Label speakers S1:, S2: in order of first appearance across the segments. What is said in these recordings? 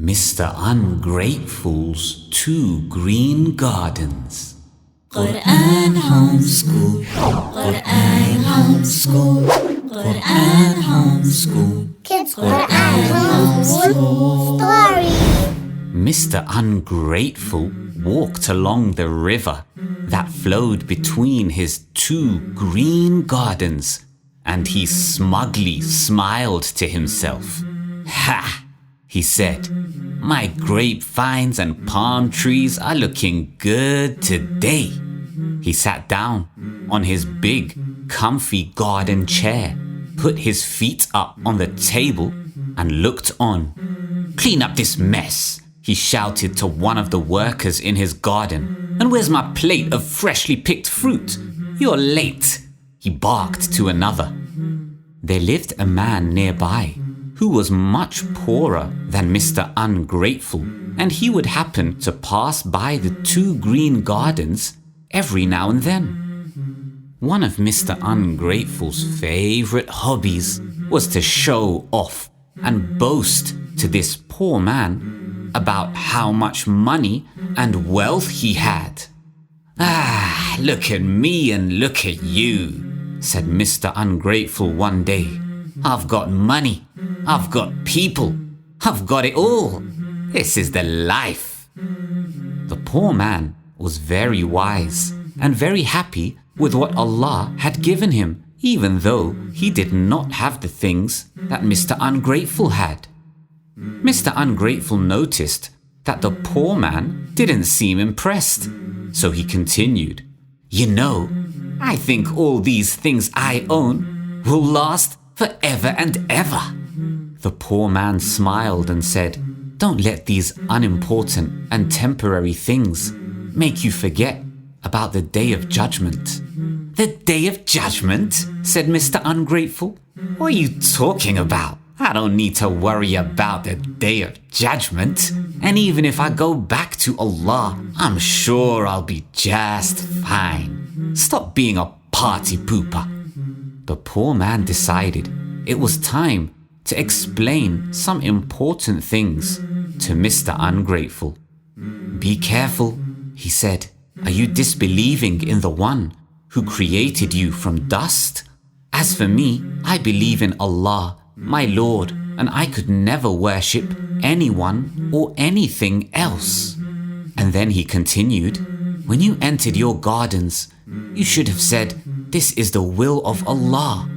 S1: Mr. Ungrateful's Two Green Gardens.
S2: قرآن homeschool, قرآن homeschool, قرآن homeschool,
S3: Kids Quran homeschool story.
S1: Mr. Ungrateful walked along the river that flowed between his two green gardens, and he smugly smiled to himself. Ha! He said, my grapevines and palm trees are looking good today. He sat down on his big, comfy garden chair, put his feet up on the table, and looked on. Clean up this mess, he shouted to one of the workers in his garden. And where's my plate of freshly picked fruit? You're late, he barked to another. There lived a man nearby who was much poorer than Mr. Ungrateful, and he would happen to pass by the two green gardens every now and then. One of Mr. Ungrateful's favorite hobbies was to show off and boast to this poor man about how much money and wealth he had. Ah, look at me and look at you, said Mr. Ungrateful one day. I've got money, I've got people, I've got it all. This is the life. The poor man was very wise and very happy with what Allah had given him, even though he did not have the things that Mr. Ungrateful had. Mr. Ungrateful noticed that the poor man didn't seem impressed, so he continued, You know, I think all these things I own will last forever and ever. The poor man smiled and said, Don't let these unimportant and temporary things make you forget about the day of judgment. The day of judgment? Said Mr. Ungrateful. What are you talking about? I don't need to worry about the day of judgment. And even if I go back to Allah, I'm sure I'll be just fine. Stop being a party pooper. The poor man decided it was time to explain some important things to Mr. Ungrateful. Be careful, he said. Are you disbelieving in the one who created you from dust? As for me, I believe in Allah, my Lord, and I could never worship anyone or anything else. And then he continued, When you entered your gardens, you should have said, This is the will of Allah,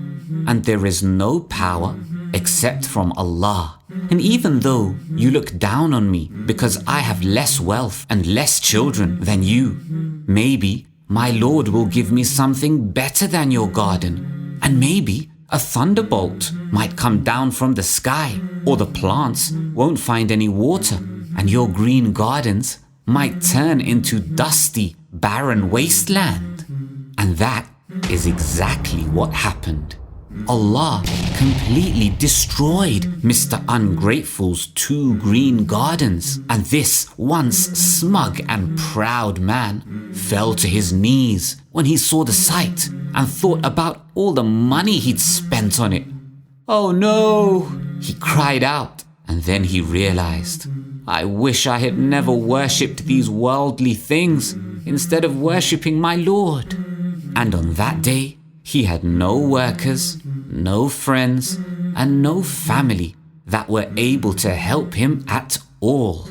S1: and there is no power except from Allah. And even though you look down on me because I have less wealth and less children than you, maybe my Lord will give me something better than your garden, and maybe a thunderbolt might come down from the sky, or the plants won't find any water, and your green gardens might turn into dusty, barren wasteland. And that is exactly what happened. Allah completely destroyed Mr. Ungrateful's two green gardens, and this once smug and proud man fell to his knees when he saw the sight and thought about all the money he'd spent on it. Oh no, he cried out, and then he realized, I wish I had never worshipped these worldly things instead of worshipping my Lord. And on that day, he had no workers, no friends, and no family that were able to help him at all.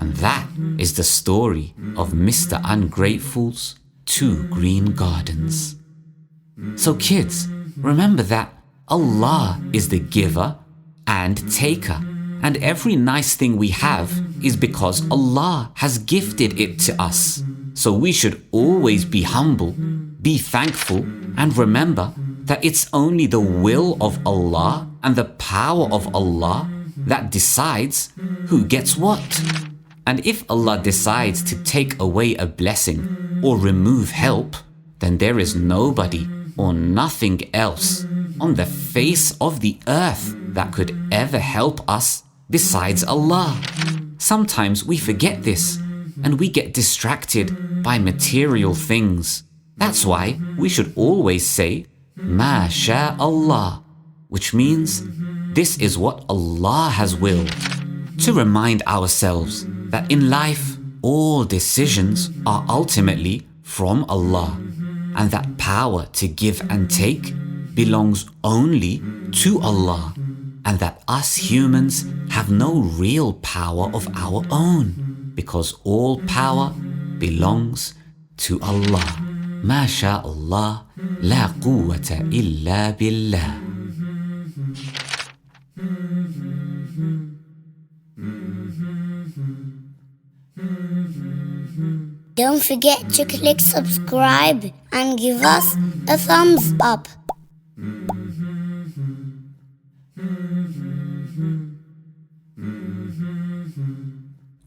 S1: And that is the story of Mr. Ungrateful's two green gardens. So kids, remember that Allah is the giver and taker, and every nice thing we have is because Allah has gifted it to us. So we should always be humble, be thankful, and remember that it's only the will of Allah and the power of Allah that decides who gets what. And if Allah decides to take away a blessing or remove help, then there is nobody or nothing else on the face of the earth that could ever help us besides Allah. Sometimes we forget this and we get distracted by material things. That's why we should always say, Ma Sha Allah, which means this is what Allah has willed. to remind ourselves that in life, all decisions are ultimately from Allah, and that power to give and take belongs only to Allah, and that us humans have no real power of our own, because all power belongs to Allah. ما شاء الله لا قوة إلا بالله.
S3: Don't forget to click subscribe and give us a thumbs up.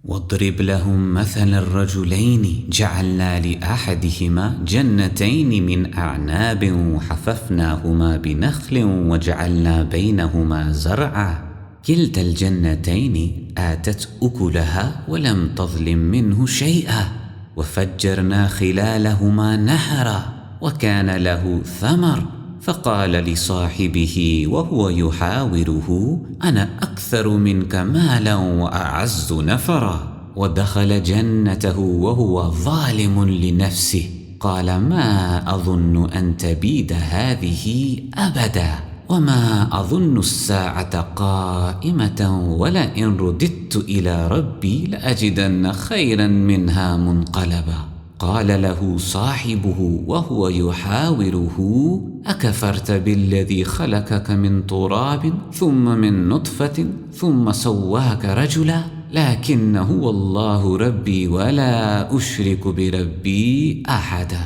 S1: واضرب لهم مثل الرجلين جعلنا لأحدهما جنتين من أعناب وحففناهما بنخل وجعلنا بينهما زرعا كلتا الجنتين آتت أكلها ولم تظلم منه شيئا وفجرنا خلالهما نهرا وكان له ثمر فقال لصاحبه وهو يحاوره أنا أكثر منك مالا وأعز نفرا ودخل جنته وهو ظالم لنفسه قال ما أظن أن تبيد هذه أبدا وما أظن الساعة قائمة ولئن رددت إلى ربي لأجدن خيرا منها منقلبا قال له صاحبه وهو يحاوره أكفرت بالذي خلقك من تراب ثم من نطفة ثم سواك رجلا لكن هو الله ربي ولا أشرك بربي أحدا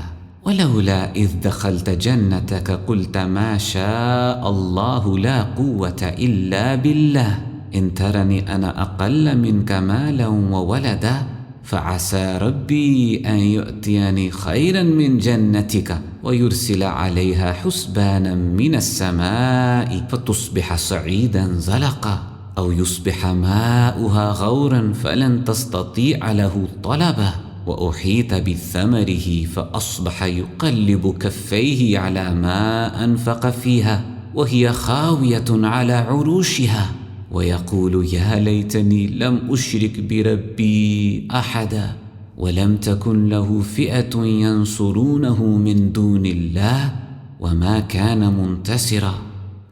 S1: ولولا إذ دخلت جنتك قلت ما شاء الله لا قوة إلا بالله إن ترني أنا أقل منك مالا وولدا فعسى ربي أن يؤتيني خيرا من جنتك ويرسل عليها حسبانا من السماء فتصبح صعيدا زلقا أو يصبح ماؤها غورا فلن تستطيع له طلبا وأحيط بثمره فأصبح يقلب كفيه على ما أنفق فيها وهي خاوية على عروشها ويقول يا ليتني لم أشرك بربي أحدا ولم تكن له فئة ينصرونه من دون الله وما كان منتصرا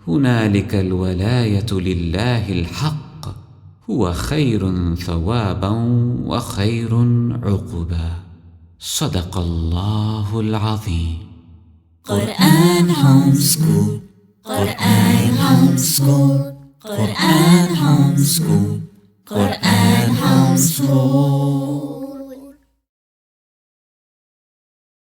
S1: هنالك الولاية لله الحق هو خير ثوابا وخير عقبا صدق الله العظيم.
S2: قرآن هوم سكول قرآن هوم سكول قرآن هوم سكول